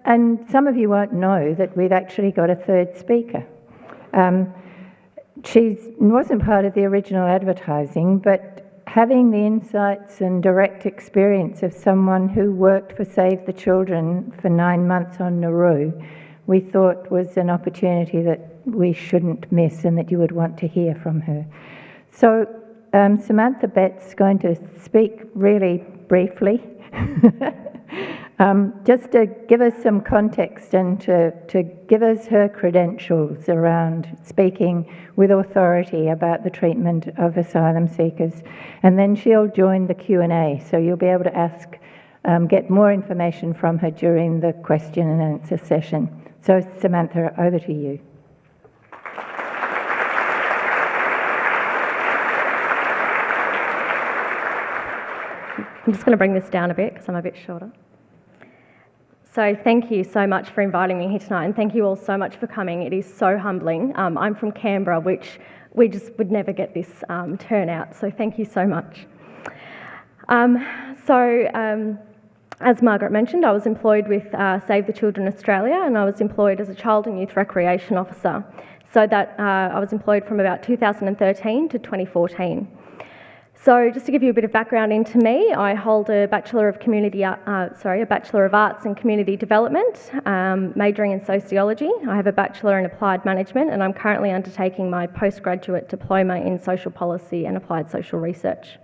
And some of you won't know that we've actually got a third speaker. She wasn't part of the original advertising, but having the insights and direct experience of someone who worked for Save the Children for 9 months on Nauru, we thought was an opportunity that we shouldn't miss and that you would want to hear from her. So Samantha Betts is going to speak really briefly, just to give us some context and to give us her credentials around speaking with authority about the treatment of asylum seekers. And then she'll join the Q&A, so you'll be able to get more information from her during the question and answer session. So Samantha, over to you. I'm just going to bring this down a bit because I'm a bit shorter. So thank you so much for inviting me here tonight, and thank you all so much for coming. It is so humbling. I'm from Canberra, which we just would never get this turnout, so thank you so much. As Margaret mentioned, I was employed with Save the Children Australia, and I was employed as a Child and Youth Recreation Officer. So that I was employed from about 2013 to 2014. So just to give you a bit of background into me, I hold a Bachelor of Arts in Community Development, majoring in Sociology. I have a Bachelor in Applied Management, and I'm currently undertaking my postgraduate diploma in Social Policy and Applied Social Research.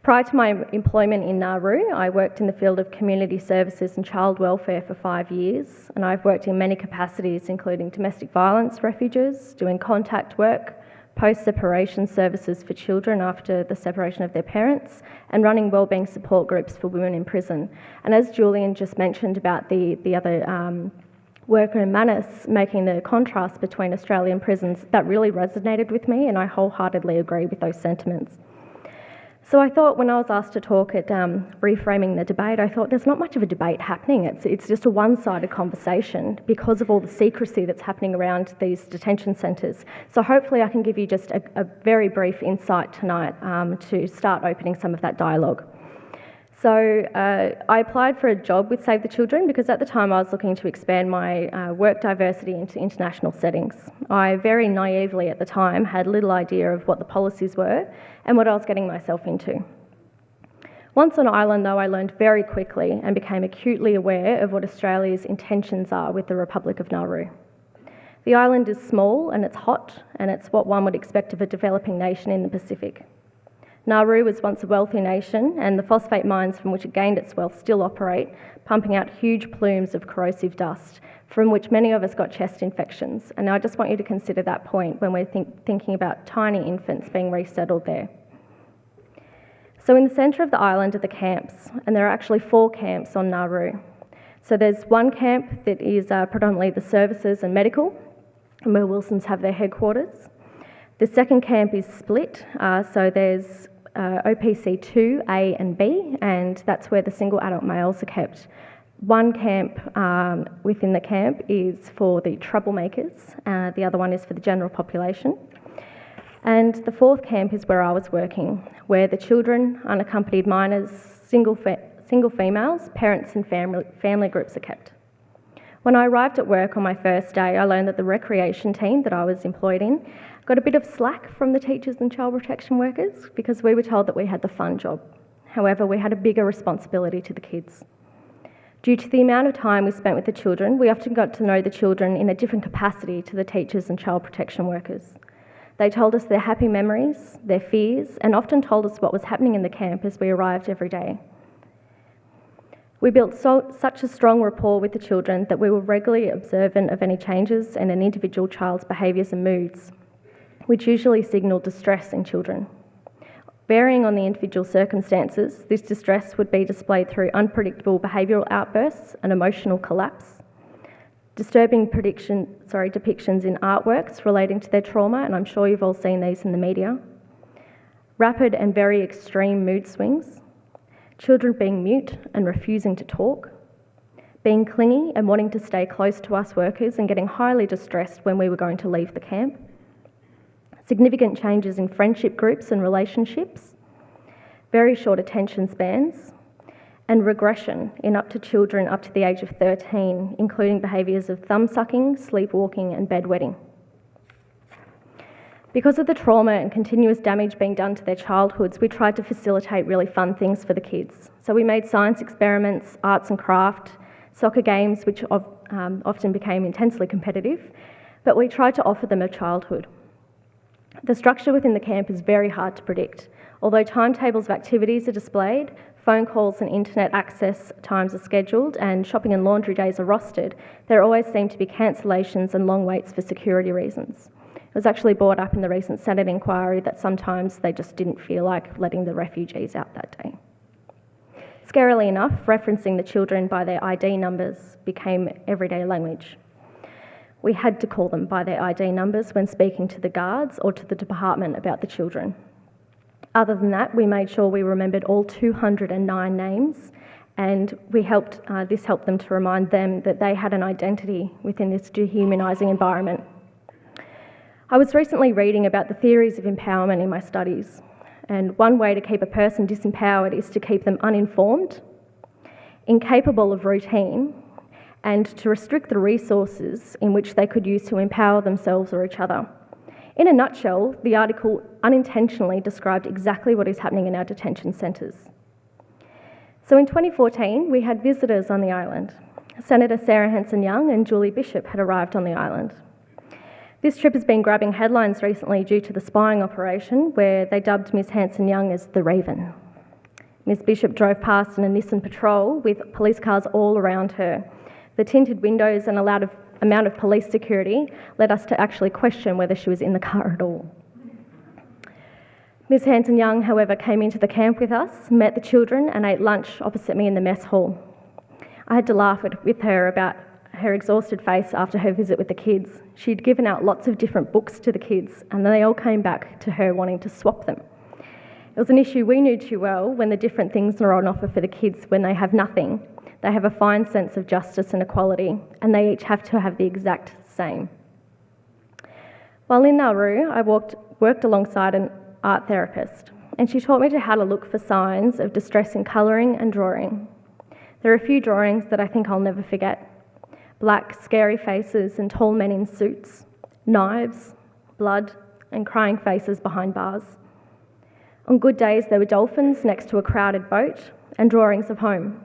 Prior to my employment in Nauru, I worked in the field of community services and child welfare for 5 years, and I've worked in many capacities, including domestic violence refuges, doing contact work, post-separation services for children after the separation of their parents, and running wellbeing support groups for women in prison. And as Julian just mentioned about the other worker in Manus making the contrast between Australian prisons, that really resonated with me, and I wholeheartedly agree with those sentiments. So I thought when I was asked to talk at Reframing the Debate, I thought there's not much of a debate happening. It's just a one-sided conversation because of all the secrecy that's happening around these detention centres. So hopefully I can give you just a very brief insight tonight to start opening some of that dialogue. So I applied for a job with Save the Children because at the time I was looking to expand my work diversity into international settings. I very naively at the time had little idea of what the policies were and what I was getting myself into. Once on island though, I learned very quickly and became acutely aware of what Australia's intentions are with the Republic of Nauru. The island is small and it's hot, and it's what one would expect of a developing nation in the Pacific. Nauru was once a wealthy nation, and the phosphate mines from which it gained its wealth still operate, pumping out huge plumes of corrosive dust, from which many of us got chest infections. And I just want you to consider that point when we're thinking about tiny infants being resettled there. So in the centre of the island are the camps, and there are actually 4 camps on Nauru. So there's one camp that is predominantly the services and medical, and where Wilsons have their headquarters. The second camp is split, so there's OPC 2, A and B, and that's where the single adult males are kept. One camp within the camp is for the troublemakers, the other one is for the general population. And the 4th camp is where I was working, where the children, unaccompanied minors, single females, parents and family groups are kept. When I arrived at work on my first day, I learned that the recreation team that I was employed in got a bit of slack from the teachers and child protection workers because we were told that we had the fun job. However, we had a bigger responsibility to the kids. Due to the amount of time we spent with the children, we often got to know the children in a different capacity to the teachers and child protection workers. They told us their happy memories, their fears, and often told us what was happening in the camp as we arrived every day. We built such a strong rapport with the children that we were regularly observant of any changes in an individual child's behaviours and moods, which usually signalled distress in children. Varying on the individual circumstances, this distress would be displayed through unpredictable behavioural outbursts and emotional collapse, disturbing depictions in artworks relating to their trauma, and I'm sure you've all seen these in the media, rapid and very extreme mood swings, children being mute and refusing to talk, being clingy and wanting to stay close to us workers and getting highly distressed when we were going to leave the camp, significant changes in friendship groups and relationships, very short attention spans, and regression in up to children up to the age of 13, including behaviours of thumb sucking, sleepwalking and bedwetting. Because of the trauma and continuous damage being done to their childhoods, we tried to facilitate really fun things for the kids. So we made science experiments, arts and craft, soccer games, which often became intensely competitive, but we tried to offer them a childhood. The structure within the camp is very hard to predict. Although timetables of activities are displayed, phone calls and internet access times are scheduled, and shopping and laundry days are rostered, there always seem to be cancellations and long waits for security reasons. It was actually brought up in the recent Senate inquiry that sometimes they just didn't feel like letting the refugees out that day. Scarily enough, referencing the children by their ID numbers became everyday language. We had to call them by their ID numbers when speaking to the guards or to the department about the children. Other than that, we made sure we remembered all 209 names, and this helped them to remind them that they had an identity within this dehumanising environment. I was recently reading about the theories of empowerment in my studies, and one way to keep a person disempowered is to keep them uninformed, incapable of routine, and to restrict the resources in which they could use to empower themselves or each other. In a nutshell, the article unintentionally described exactly what is happening in our detention centres. So in 2014, we had visitors on the island. Senator Sarah Hanson-Young and Julie Bishop had arrived on the island. This trip has been grabbing headlines recently due to the spying operation, where they dubbed Ms Hanson-Young as the Raven. Ms Bishop drove past in a Nissan Patrol with police cars all around her. The tinted windows and a loud amount of police security led us to actually question whether she was in the car at all. Ms Hanson-Young, however, came into the camp with us, met the children and ate lunch opposite me in the mess hall. I had to laugh with her about her exhausted face after her visit with the kids. She'd given out lots of different books to the kids, and they all came back to her wanting to swap them. It was an issue we knew too well. When the different things are on offer for the kids when they have nothing, they have a fine sense of justice and equality, and they each have to have the exact same. While in Nauru, I worked alongside an art therapist, and she taught me how to look for signs of distress in colouring and drawing. There are a few drawings that I think I'll never forget. Black, scary faces and tall men in suits, knives, blood, and crying faces behind bars. On good days, there were dolphins next to a crowded boat and drawings of home.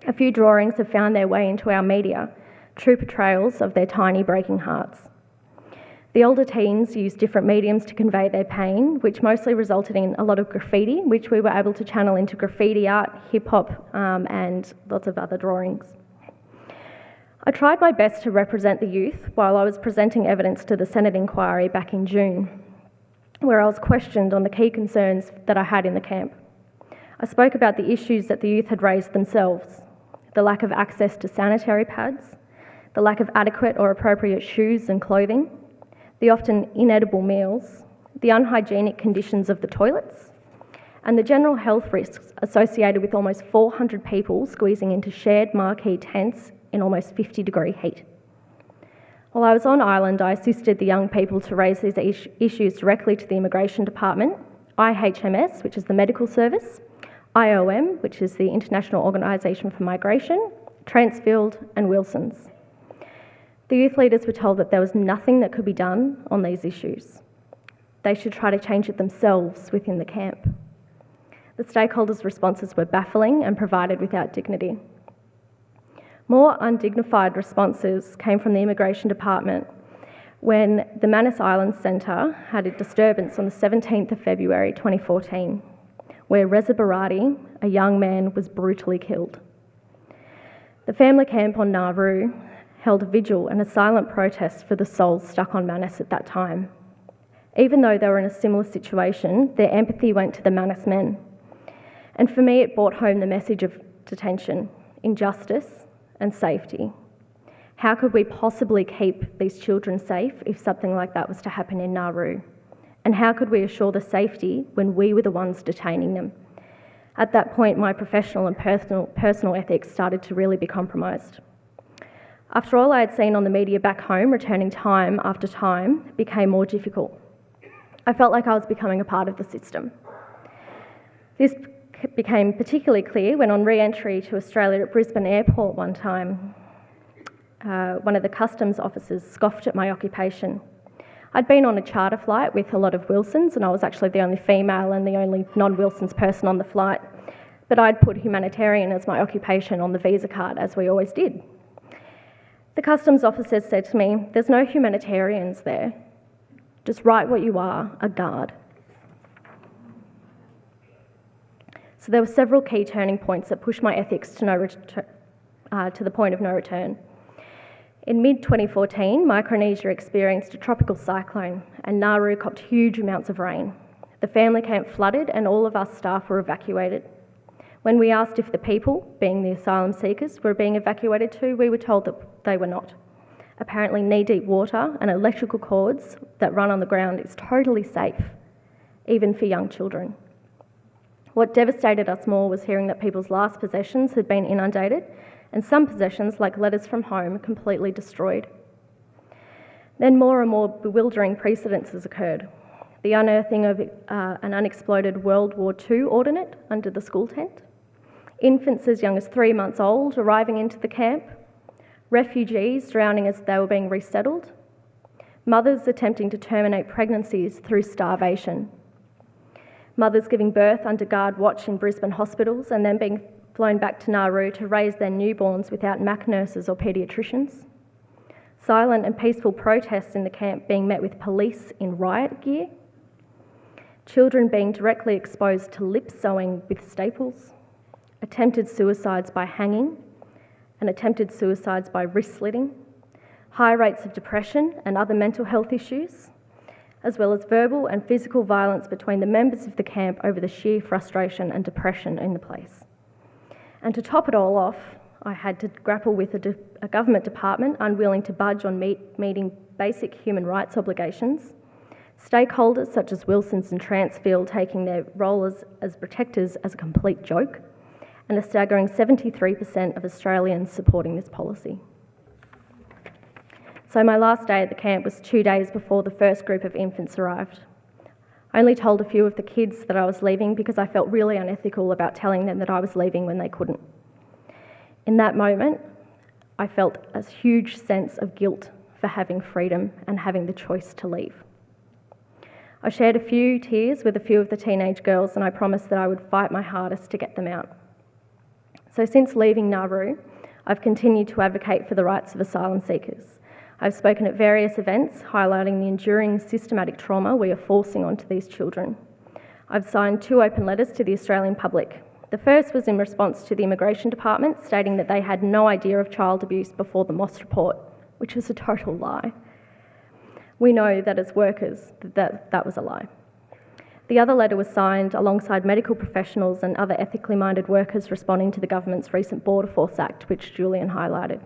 A few drawings have found their way into our media, true portrayals of their tiny breaking hearts. The older teens used different mediums to convey their pain, which mostly resulted in a lot of graffiti, which we were able to channel into graffiti art, hip-hop, and lots of other drawings. I tried my best to represent the youth while I was presenting evidence to the Senate inquiry back in June, where I was questioned on the key concerns that I had in the camp. I spoke about the issues that the youth had raised themselves: the lack of access to sanitary pads, the lack of adequate or appropriate shoes and clothing, the often inedible meals, the unhygienic conditions of the toilets, and the general health risks associated with almost 400 people squeezing into shared marquee tents in almost 50-degree heat. While I was on island, I assisted the young people to raise these issues directly to the Immigration Department, IHMS, which is the Medical Service, IOM, which is the International Organisation for Migration, Transfield and Wilson's. The youth leaders were told that there was nothing that could be done on these issues. They should try to change it themselves within the camp. The stakeholders' responses were baffling and provided without dignity. More undignified responses came from the Immigration Department when the Manus Island Centre had a disturbance on the 17th of February 2014, where Reza Barati, a young man, was brutally killed. The family camp on Nauru held a vigil and a silent protest for the souls stuck on Manus at that time. Even though they were in a similar situation, their empathy went to the Manus men. And for me, it brought home the message of detention, injustice, and safety. How could we possibly keep these children safe if something like that was to happen in Nauru? And how could we assure the safety when we were the ones detaining them? At that point, my professional and personal ethics started to really be compromised. After all I had seen on the media back home, returning time after time became more difficult. I felt like I was becoming a part of the system. This became particularly clear when on re-entry to Australia at Brisbane Airport one time, one of the customs officers scoffed at my occupation. I'd been on a charter flight with a lot of Wilsons, and I was actually the only female and the only non-Wilsons person on the flight, but I'd put humanitarian as my occupation on the visa card, as we always did. The customs officer said to me, "There's no humanitarians there. Just write what you are, a guard." So there were several key turning points that pushed my ethics to the point of no return. In mid-2014, Micronesia experienced a tropical cyclone and Nauru copped huge amounts of rain. The family camp flooded and all of us staff were evacuated. When we asked if the people, being the asylum seekers, were being evacuated too, we were told that they were not. Apparently knee-deep water and electrical cords that run on the ground is totally safe, even for young children. What devastated us more was hearing that people's last possessions had been inundated and some possessions, like letters from home, completely destroyed. Then more and more bewildering precedences occurred. The unearthing of an unexploded World War II ordnance under the school tent, infants as young as 3 months old arriving into the camp, refugees drowning as they were being resettled, mothers attempting to terminate pregnancies through starvation, mothers giving birth under guard watch in Brisbane hospitals and then being flown back to Nauru to raise their newborns without MAC nurses or paediatricians, silent and peaceful protests in the camp being met with police in riot gear, children being directly exposed to lip sewing with staples, attempted suicides by hanging, and attempted suicides by wrist slitting, high rates of depression and other mental health issues, as well as verbal and physical violence between the members of the camp over the sheer frustration and depression in the place. And to top it all off, I had to grapple with a government department unwilling to budge on meeting basic human rights obligations, stakeholders such as Wilsons and Transfield taking their role as protectors as a complete joke, and a staggering 73% of Australians supporting this policy. So my last day at the camp was 2 days before the first group of infants arrived. I only told a few of the kids that I was leaving because I felt really unethical about telling them that I was leaving when they couldn't. In that moment, I felt a huge sense of guilt for having freedom and having the choice to leave. I shared a few tears with a few of the teenage girls and I promised that I would fight my hardest to get them out. So since leaving Nauru, I've continued to advocate for the rights of asylum seekers. I've spoken at various events highlighting the enduring systematic trauma we are forcing onto these children. I've signed 2 open letters to the Australian public. The first was in response to the Immigration Department stating that they had no idea of child abuse before the Moss report, which was a total lie. We know that as workers that was a lie. The other letter was signed alongside medical professionals and other ethically minded workers responding to the government's recent Border Force Act, which Julian highlighted.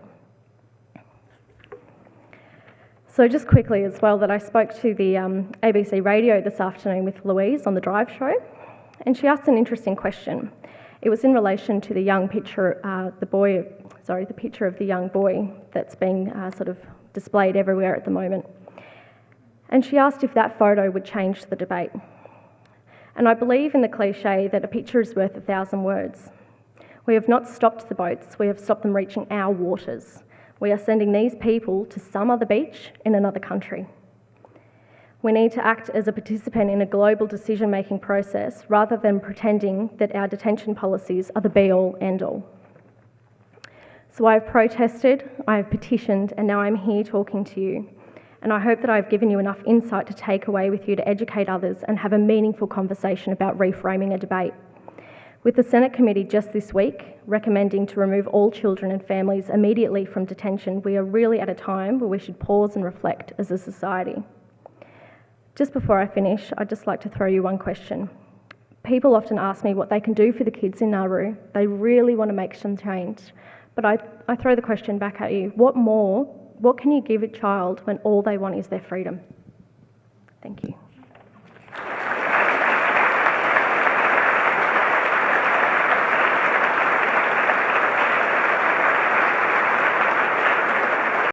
So just quickly as well, that I spoke to the ABC radio this afternoon with Louise on the Drive show, and she asked an interesting question. It was in relation to the young picture, the picture of the young boy that's being sort of displayed everywhere at the moment. And she asked if that photo would change the debate. And I believe in the cliche that a picture is worth 1,000 words. We have not stopped the boats, we have stopped them reaching our waters. We are sending these people to some other beach in another country. We need to act as a participant in a global decision-making process rather than pretending that our detention policies are the be-all, end-all. So I have protested, I have petitioned, and now I'm here talking to you. And I hope that I've given you enough insight to take away with you to educate others and have a meaningful conversation about reframing a debate. With the Senate committee just this week recommending to remove all children and families immediately from detention, we are really at a time where we should pause and reflect as a society. Just before I finish, I'd just like to throw you one question. People often ask me what they can do for the kids in Nauru. They really want to make some change. But I throw the question back at you. What can you give a child when all they want is their freedom? Thank you.